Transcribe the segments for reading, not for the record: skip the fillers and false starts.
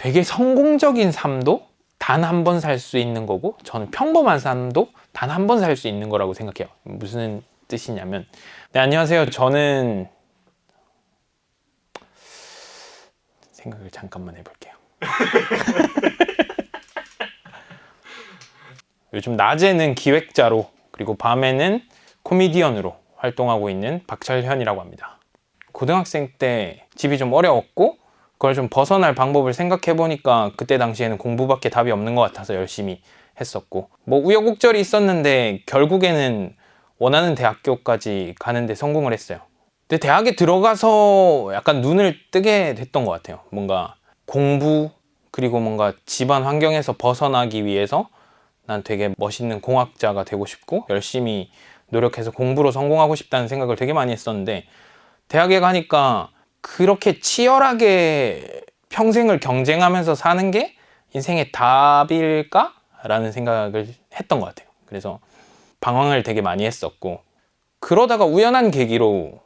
되게 성공적인 삶도 단 한 번 살 수 있는 거고, 저는 평범한 삶도 단 한 번 살 수 있는 거라고 생각해요. 무슨 뜻이냐면, 네, 안녕하세요. 저는 생각을 잠깐만 해볼게요. 요즘 낮에는 기획자로, 그리고 밤에는 코미디언으로 활동하고 있는 박철현이라고 합니다. 고등학생 때 집이 좀 어려웠고 그걸 좀 벗어날 방법을 생각해 보니까 그때 당시에는 공부밖에 답이 없는 것 같아서 열심히 했었고, 뭐 우여곡절이 있었는데 결국에는 원하는 대학교까지 가는데 성공을 했어요. 근데 대학에 들어가서 약간 눈을 뜨게 됐던 것 같아요. 뭔가 공부, 그리고 뭔가 집안 환경에서 벗어나기 위해서 난 되게 멋있는 공학자가 되고 싶고 열심히 노력해서 공부로 성공하고 싶다는 생각을 되게 많이 했었는데, 대학에 가니까 그렇게 치열하게 평생을 경쟁하면서 사는 게 인생의 답일까? 라는 생각을 했던 것 같아요. 그래서 방황을 되게 많이 했었고, 그러다가 우연한 계기로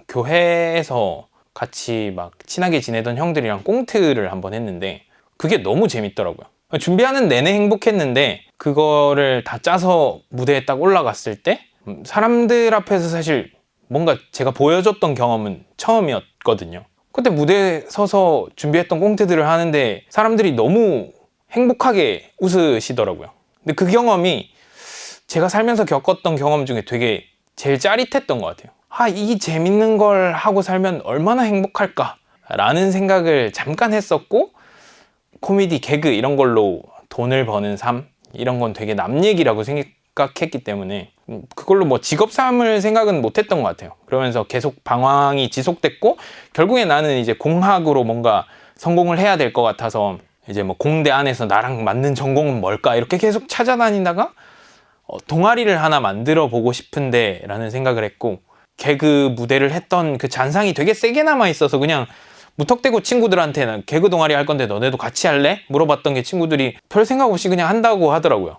교회에서 같이 막 친하게 지내던 형들이랑 꽁트를 한번 했는데 그게 너무 재밌더라고요. 준비하는 내내 행복했는데 그거를 다 짜서 무대에 딱 올라갔을 때 사람들 앞에서 사실 뭔가 제가 보여줬던 경험은 처음이었거든요. 그때 무대에 서서 준비했던 꽁트들을 하는데 사람들이 너무 행복하게 웃으시더라고요. 근데 그 경험이 제가 살면서 겪었던 경험 중에 되게 제일 짜릿했던 것 같아요. 이 재밌는 걸 하고 살면 얼마나 행복할까 라는 생각을 잠깐 했었고, 코미디, 개그 이런 걸로 돈을 버는 삶, 이런 건 되게 남 얘기라고 생각했기 때문에 그걸로 뭐 직업 삼을 생각은 못 했던 것 같아요. 그러면서 계속 방황이 지속됐고, 결국에 나는 이제 공학으로 뭔가 성공을 해야 될 것 같아서 이제 뭐 공대 안에서 나랑 맞는 전공은 뭘까 이렇게 계속 찾아다니다가 동아리를 하나 만들어 보고 싶은데 라는 생각을 했고, 개그 무대를 했던 그 잔상이 되게 세게 남아 있어서 그냥 무턱대고 친구들한테는 개그 동아리 할 건데 너네도 같이 할래? 물어봤던 게 친구들이 별 생각 없이 그냥 한다고 하더라고요.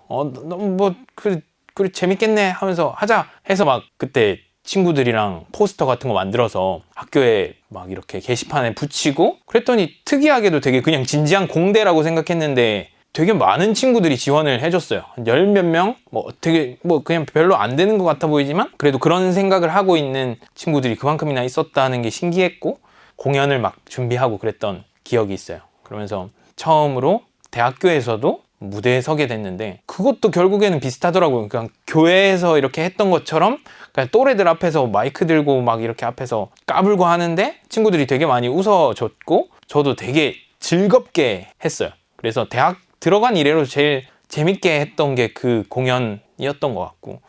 그래 재밌겠네 하면서 하자 해서 막 그때 친구들이랑 포스터 같은 거 만들어서 학교에 막 이렇게 게시판에 붙이고 그랬더니, 특이하게도 되게 그냥 진지한 공대라고 생각했는데 되게 많은 친구들이 지원을 해줬어요. 한 열 몇 명? 되게 그냥 별로 안 되는 것 같아 보이지만 그래도 그런 생각을 하고 있는 친구들이 그만큼이나 있었다는 게 신기했고, 공연을 막 준비하고 그랬던 기억이 있어요. 그러면서 처음으로 대학교에서도 무대에 서게 됐는데 그것도 결국에는 비슷하더라고요. 그냥 교회에서 이렇게 했던 것처럼 그냥 또래들 앞에서 마이크 들고 막 이렇게 앞에서 까불고 하는데 친구들이 되게 많이 웃어줬고 저도 되게 즐겁게 했어요. 그래서 대학 들어간 이래로 제일 재밌게 했던 게 그 공연이었던 것 같고,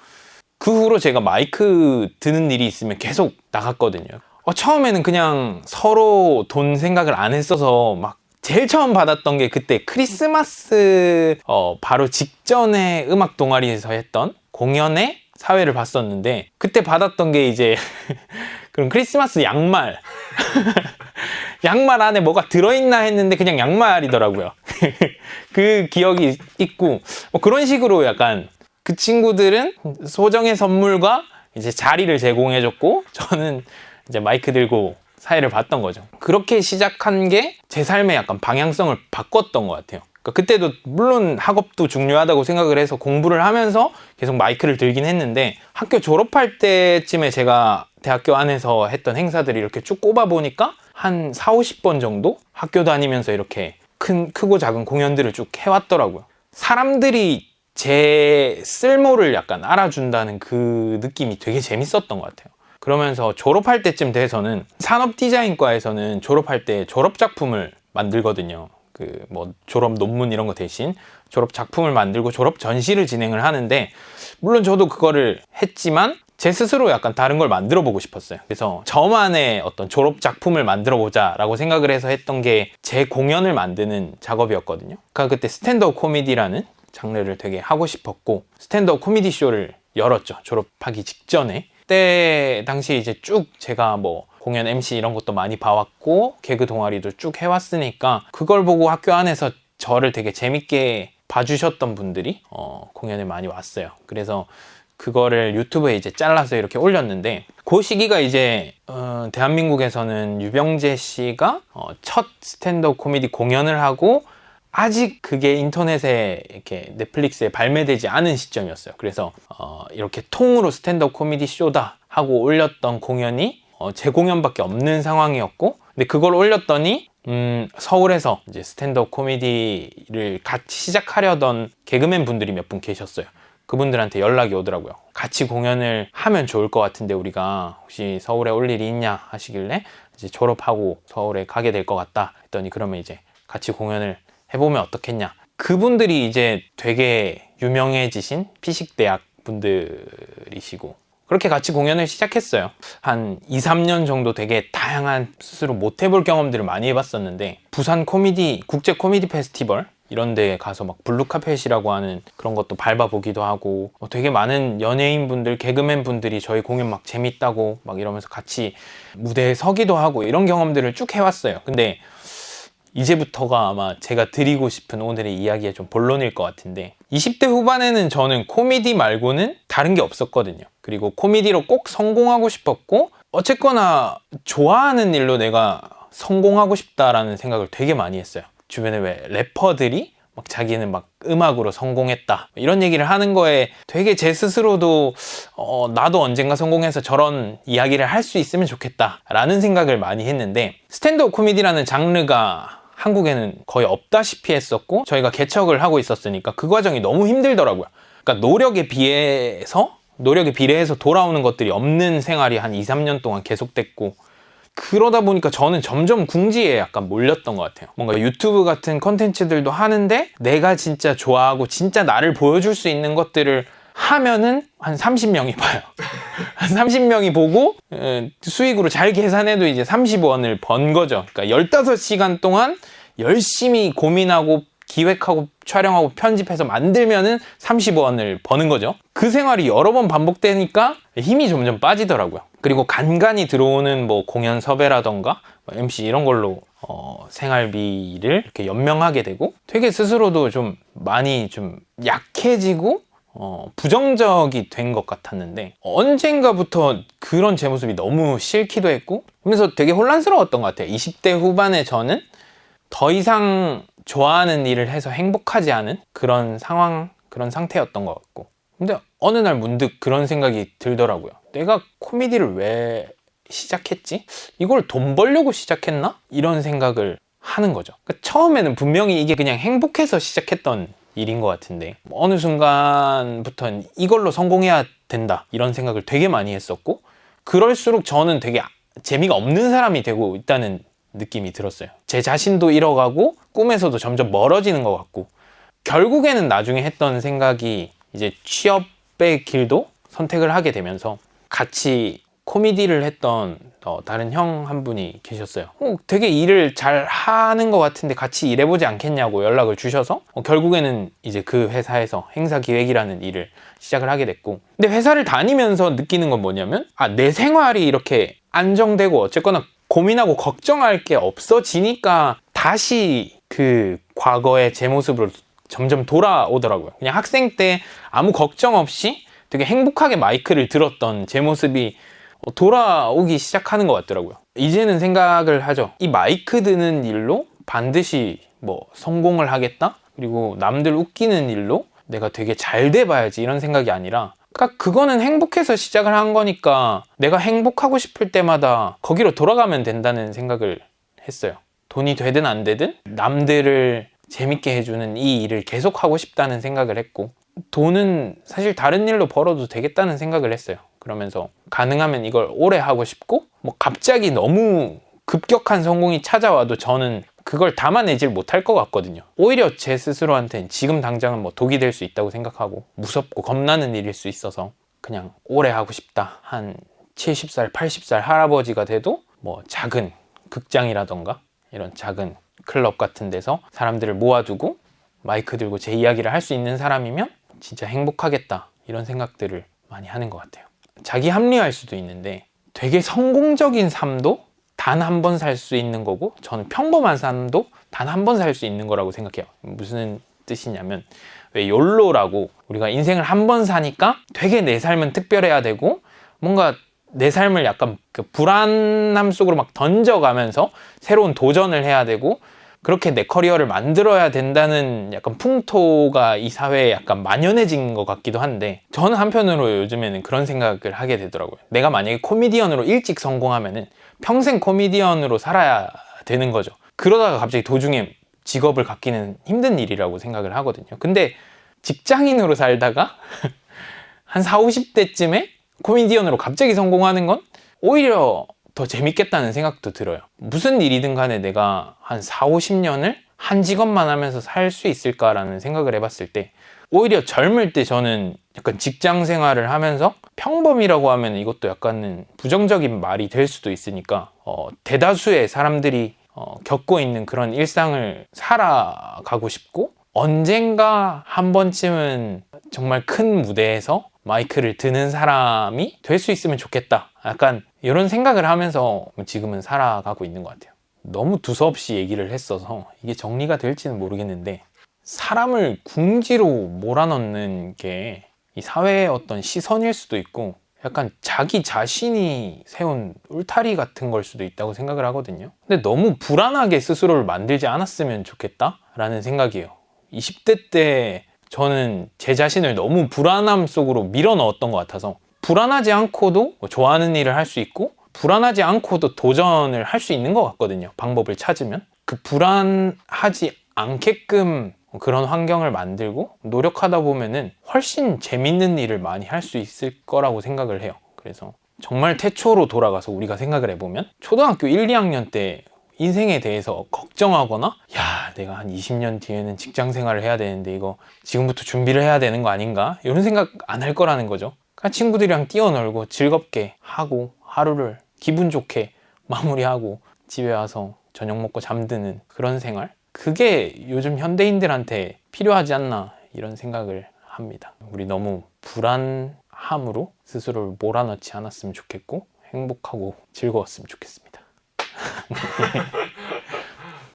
그 후로 제가 마이크 드는 일이 있으면 계속 나갔거든요. 처음에는 그냥 서로 돈 생각을 안 했어서 막 제일 처음 받았던 게 그때 크리스마스 바로 직전에 음악 동아리에서 했던 공연의 사회를 봤었는데, 그때 받았던 게 이제 그럼 크리스마스 양말 양말 안에 뭐가 들어있나 했는데 그냥 양말이더라고요. 그 기억이 있고, 그런 식으로 약간 그 친구들은 소정의 선물과 이제 자리를 제공해줬고 저는 이제 마이크 들고 사회를 봤던 거죠. 그렇게 시작한 게 제 삶의 약간 방향성을 바꿨던 것 같아요. 그러니까 그때도 물론 학업도 중요하다고 생각을 해서 공부를 하면서 계속 마이크를 들긴 했는데, 학교 졸업할 때쯤에 제가 대학교 안에서 했던 행사들이 이렇게 쭉 꼽아보니까 한 40-50번 정도 학교 다니면서 이렇게 크고 작은 공연들을 쭉 해왔더라고요. 사람들이 제 쓸모를 약간 알아준다는 그 느낌이 되게 재밌었던 것 같아요. 그러면서 졸업할 때쯤 돼서는 산업디자인과에서는 졸업할 때 졸업작품을 만들거든요. 졸업 논문 이런 거 대신 졸업작품을 만들고 졸업 전시를 진행을 하는데, 물론 저도 그거를 했지만 제 스스로 약간 다른 걸 만들어 보고 싶었어요. 그래서 저만의 어떤 졸업작품을 만들어 보자 라고 생각을 해서 했던 게 제 공연을 만드는 작업이었거든요. 그러니까 그때 스탠드업 코미디라는 장르를 되게 하고 싶었고 스탠드업 코미디 쇼를 열었죠. 졸업하기 직전에. 그때 당시 이제 쭉 제가 공연 MC 이런 것도 많이 봐왔고 개그 동아리도 쭉 해왔으니까 그걸 보고 학교 안에서 저를 되게 재밌게 봐주셨던 분들이 공연에 많이 왔어요. 그래서 그거를 유튜브에 이제 잘라서 이렇게 올렸는데, 그 시기가 이제 대한민국에서는 유병재 씨가 첫 스탠드업 코미디 공연을 하고 아직 그게 인터넷에 이렇게 넷플릭스에 발매되지 않은 시점이었어요. 그래서 이렇게 통으로 스탠드업 코미디 쇼다 하고 올렸던 공연이 제 공연밖에 없는 상황이었고, 근데 그걸 올렸더니 서울에서 이제 스탠드업 코미디를 같이 시작하려던 개그맨 분들이 몇 분 계셨어요. 그분들한테 연락이 오더라고요. 같이 공연을 하면 좋을 것 같은데 우리가 혹시 서울에 올 일이 있냐 하시길래, 이제 졸업하고 서울에 가게 될 것 같다 했더니, 그러면 이제 같이 공연을 해보면 어떻겠냐. 그분들이 이제 되게 유명해지신 피식대학 분들이시고, 그렇게 같이 공연을 시작했어요. 한 2, 3년 정도 되게 다양한 스스로 못 해볼 경험들을 많이 해봤었는데, 부산 코미디, 국제 코미디 페스티벌 이런 데 가서 막 블루카펫이라고 하는 그런 것도 밟아보기도 하고, 되게 많은 연예인분들, 개그맨 분들이 저희 공연 막 재밌다고 막 이러면서 같이 무대에 서기도 하고, 이런 경험들을 쭉 해왔어요. 근데 이제부터가 아마 제가 드리고 싶은 오늘의 이야기의 좀 본론일 것 같은데, 20대 후반에는 저는 코미디 말고는 다른 게 없었거든요. 그리고 코미디로 꼭 성공하고 싶었고, 어쨌거나 좋아하는 일로 내가 성공하고 싶다라는 생각을 되게 많이 했어요. 주변에 왜 래퍼들이 막 자기는 막 음악으로 성공했다 이런 얘기를 하는 거에 되게 제 스스로도 나도 언젠가 성공해서 저런 이야기를 할 수 있으면 좋겠다 라는 생각을 많이 했는데, 스탠드업 코미디라는 장르가 한국에는 거의 없다시피 했었고, 저희가 개척을 하고 있었으니까 그 과정이 너무 힘들더라고요. 그러니까 노력에 비례해서 돌아오는 것들이 없는 생활이 한 2, 3년 동안 계속됐고, 그러다 보니까 저는 점점 궁지에 약간 몰렸던 것 같아요. 뭔가 유튜브 같은 컨텐츠들도 하는데 내가 진짜 좋아하고 진짜 나를 보여줄 수 있는 것들을 하면은 한 30명이 봐요. 한 30명이 보고 수익으로 잘 계산해도 이제 30원을 번 거죠. 그러니까 15시간 동안 열심히 고민하고 기획하고 촬영하고 편집해서 만들면은 30원을 버는 거죠. 그 생활이 여러 번 반복되니까 힘이 점점 빠지더라고요. 그리고 간간히 들어오는 뭐 공연 섭외라던가 MC 이런 걸로 생활비를 이렇게 연명하게 되고, 되게 스스로도 좀 많이 좀 약해지고 부정적이 된 것 같았는데, 언젠가부터 그런 제 모습이 너무 싫기도 했고, 그러면서 되게 혼란스러웠던 것 같아요. 20대 후반에 저는 더 이상 좋아하는 일을 해서 행복하지 않은 그런 상황, 그런 상태였던 것 같고, 근데 어느 날 문득 그런 생각이 들더라고요. 내가 코미디를 왜 시작했지? 이걸 돈 벌려고 시작했나? 이런 생각을 하는 거죠. 그러니까 처음에는 분명히 이게 그냥 행복해서 시작했던 일인 것 같은데, 어느 순간부터는 이걸로 성공해야 된다 이런 생각을 되게 많이 했었고, 그럴수록 저는 되게 재미가 없는 사람이 되고 있다는 느낌이 들었어요. 제 자신도 잃어가고 꿈에서도 점점 멀어지는 것 같고, 결국에는 나중에 했던 생각이 이제 취업의 길도 선택을 하게 되면서, 같이 코미디를 했던 다른 형 한 분이 계셨어요. 되게 일을 잘 하는 것 같은데 같이 일해보지 않겠냐고 연락을 주셔서 결국에는 이제 그 회사에서 행사기획이라는 일을 시작을 하게 됐고, 근데 회사를 다니면서 느끼는 건 뭐냐면, 내 생활이 이렇게 안정되고 어쨌거나 고민하고 걱정할 게 없어지니까 다시 그 과거의 제 모습으로 점점 돌아오더라고요. 그냥 학생 때 아무 걱정 없이 되게 행복하게 마이크를 들었던 제 모습이 돌아오기 시작하는 것 같더라고요. 이제는 생각을 하죠. 이 마이크 드는 일로 반드시 뭐 성공을 하겠다? 그리고 남들 웃기는 일로 내가 되게 잘 돼봐야지, 이런 생각이 아니라, 그러니까 그거는 행복해서 시작을 한 거니까 내가 행복하고 싶을 때마다 거기로 돌아가면 된다는 생각을 했어요. 돈이 되든 안 되든 남들을 재밌게 해주는 이 일을 계속 하고 싶다는 생각을 했고, 돈은 사실 다른 일로 벌어도 되겠다는 생각을 했어요. 그러면서 가능하면 이걸 오래 하고 싶고, 뭐 갑자기 너무 급격한 성공이 찾아와도 저는 그걸 담아내질 못할 것 같거든요. 오히려 제 스스로한테는 지금 당장은 뭐 독이 될 수 있다고 생각하고, 무섭고 겁나는 일일 수 있어서 그냥 오래 하고 싶다. 한 70살, 80살 할아버지가 돼도 뭐 작은 극장이라던가 이런 작은 클럽 같은 데서 사람들을 모아두고 마이크 들고 제 이야기를 할 수 있는 사람이면 진짜 행복하겠다, 이런 생각들을 많이 하는 것 같아요. 자기 합리화할 수도 있는데, 되게 성공적인 삶도 단 한 번 살 수 있는 거고, 저는 평범한 삶도 단 한 번 살 수 있는 거라고 생각해요. 무슨 뜻이냐면, 왜 욜로라고 우리가 인생을 한 번 사니까 되게 내 삶은 특별해야 되고 뭔가 내 삶을 약간 그 불안함 속으로 막 던져가면서 새로운 도전을 해야 되고 그렇게 내 커리어를 만들어야 된다는 약간 풍토가 이 사회에 약간 만연해진 것 같기도 한데, 저는 한편으로 요즘에는 그런 생각을 하게 되더라고요. 내가 만약에 코미디언으로 일찍 성공하면은 평생 코미디언으로 살아야 되는 거죠. 그러다가 갑자기 도중에 직업을 갖기는 힘든 일이라고 생각을 하거든요. 근데 직장인으로 살다가 한 40, 50대쯤에 코미디언으로 갑자기 성공하는 건 오히려 더 재밌겠다는 생각도 들어요. 무슨 일이든 간에 내가 한 4, 50년을 한 직업만 하면서 살 수 있을까라는 생각을 해봤을 때, 오히려 젊을 때 저는 약간 직장 생활을 하면서 평범이라고 하면 이것도 약간은 부정적인 말이 될 수도 있으니까 대다수의 사람들이 겪고 있는 그런 일상을 살아가고 싶고, 언젠가 한 번쯤은 정말 큰 무대에서 마이크를 드는 사람이 될 수 있으면 좋겠다, 약간 이런 생각을 하면서 지금은 살아가고 있는 것 같아요. 너무 두서없이 얘기를 했어서 이게 정리가 될지는 모르겠는데, 사람을 궁지로 몰아넣는 게 이 사회의 어떤 시선일 수도 있고 약간 자기 자신이 세운 울타리 같은 걸 수도 있다고 생각을 하거든요. 근데 너무 불안하게 스스로를 만들지 않았으면 좋겠다 라는 생각이에요. 20대 때 저는 제 자신을 너무 불안함 속으로 밀어 넣었던 것 같아서, 불안하지 않고도 좋아하는 일을 할 수 있고 불안하지 않고도 도전을 할 수 있는 것 같거든요. 방법을 찾으면. 그 불안하지 않게끔 그런 환경을 만들고 노력하다 보면은 훨씬 재밌는 일을 많이 할 수 있을 거라고 생각을 해요. 그래서 정말 태초로 돌아가서 우리가 생각을 해보면, 초등학교 1, 2학년 때 인생에 대해서 걱정하거나 야, 내가 한 20년 뒤에는 직장 생활을 해야 되는데 이거 지금부터 준비를 해야 되는 거 아닌가, 이런 생각 안 할 거라는 거죠. 그냥 친구들이랑 뛰어놀고 즐겁게 하고 하루를 기분 좋게 마무리하고 집에 와서 저녁 먹고 잠드는 그런 생활, 그게 요즘 현대인들한테 필요하지 않나, 이런 생각을 합니다. 우리 너무 불안함으로 스스로를 몰아넣지 않았으면 좋겠고 행복하고 즐거웠으면 좋겠습니다.